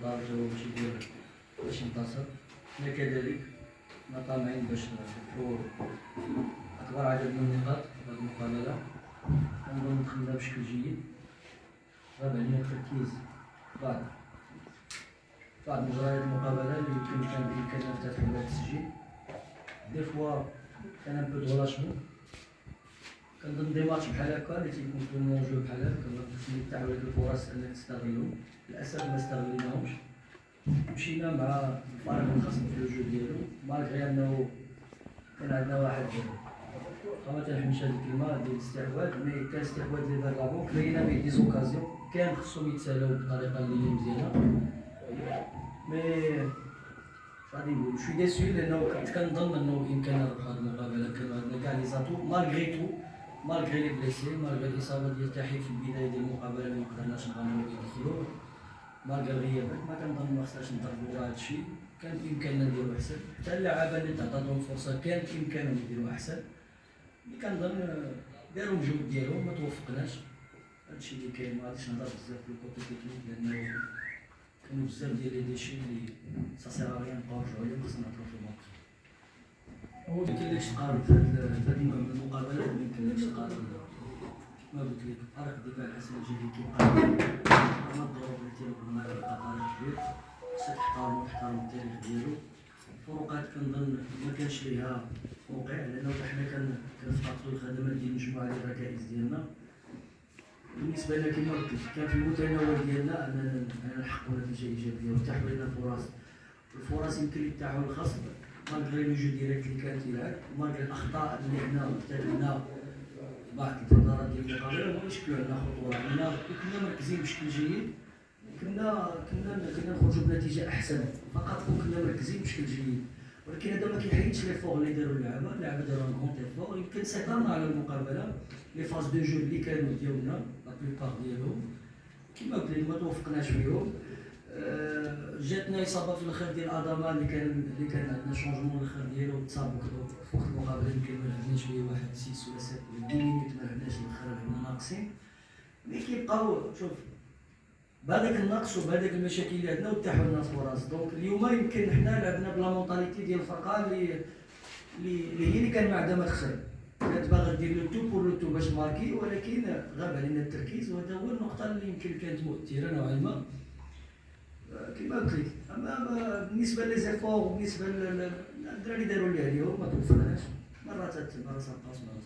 درجة باش ينتصر. حنا كذلك حنا طامعين باش نربحو أكبر عدد من النقاط في هذه المقابلة، ونظن دخلنا بشكل جيد. غاب علينا التركيز بعض مجريات المقابلة اللي كان بإمكاننا نفتتحو بها التسجيل. دي فوا كان ان بو دو ريلاشمون، كنظن دي ماتش بحال هكا اللي تيكون فيهم مونجو بحال هكا خصنا نتاحو هاد الفرص اننا نستغلهم. للاسف ما استغليناهمش، مشينا مع الفريق الخصم في الجو ديالو مالغري انه كان عندنا واحد ما تنحملش هاد الكلمه ديال الاستحواذ، مي كان استحواذ اللي دار لابون كرينا به دي زوكازيون كان خصهم يتسالاو بالطريقه اللي مزيانه. مي غادي نقول شوي ديسو لانه كنت كنظن انه بامكاننا نربحو هاد المقابله، كانوا عندنا كاع لي زاتو مالغري لي بليسي، مالغري الاصابه ديال تحيي في البدايه ديال المقابله اللي مقدرناش نغامرو يدخلوه، مالغري الغيابات ما كنظن ما خصناش نضربو هادشي، كان بامكاننا نديرو احسن. حتى اللعابه اللي تعطاتهم فرصه كان بامكانهم يديرو احسن، اللي كنظن داروا الجهد ديالهم ما توفقناش. هادشي اللي كاين، ما غاديش نهضر بزاف في الكوتي تكنيك لانه كانوا بزاف ديال لي ديشي اللي سا سير ا ريان نبقاو نرجعو ليهم، خصنا نهضرو في الماتش. هو ميمكنلكش تقارن في هاد النوع من المقابلات، ميمكنلكش تقارن كما قلت لك فريق الدفاع الاسيوي جاي كيبقى مع الظروف اللي تيلعب معاه كيبقى فريق كبير، خصك تحترم التاريخ ديالو. الفروقات كنظن ما كانش ليها موقع لانه حنا كنفتقدوا الخدمات ديال مجموعه ديال الركائز ديالنا. بالنسبه لنا كما قلت كان في المتناول ديالنا اننا نحققوا نتيجه ايجابيه ونتاحوا لنا الفرص يمكن يتاحوا للخصم مالغري لو جو ديريكت اللي كان تيلعب، ومالغري الاخطاء اللي حنا ارتكبنا في بعض الفترات ديال المقابله. ما نشكلوا على خطوره كنا مركزين بشكل جيد، كنا نخرجوا بنتيجه احسن فقط كنا مركزين بشكل جيد. ولكن هذا ما كيحيدش لي فور اللي داروا اللعابه داروا ان كونت فور. يمكن سيطرنا على المقابله، لي فاز دو جو اللي كانوا ديالنا لا بليبار ديالهم كما قلت لك ما توفقناش فيهم. جاتنا اصابه في الاخر ديال اداما اللي كان عندنا شونجمون الاخر ديالو تصاب في وقت المقابله، يمكن ما لعبناش فيه واحد 6 ولا 7 ولا 10 مينوت ما لعبناش الاخر، لعبنا ناقصين. مي كيبقاو شوف بهذاك النقص وبهذاك المشاكل اللي عندنا وتاحوا لنا فرص. دونك اليوم يمكن حنا لعبنا بلا مونطاليتي ديال الفرقه اللي هي اللي كان معدها ما تخسر، كانت باغا دير لو تو بور لو تو باش ماركي، ولكن غاب علينا التركيز، وهذا هو النقطه اللي يمكن كانت مؤثره نوعا ما كما قلت لك. اما بالنسبه لي زيفور وبالنسبه للدراري داروا اللي عليهم ما توفقناش، مرات باس مرات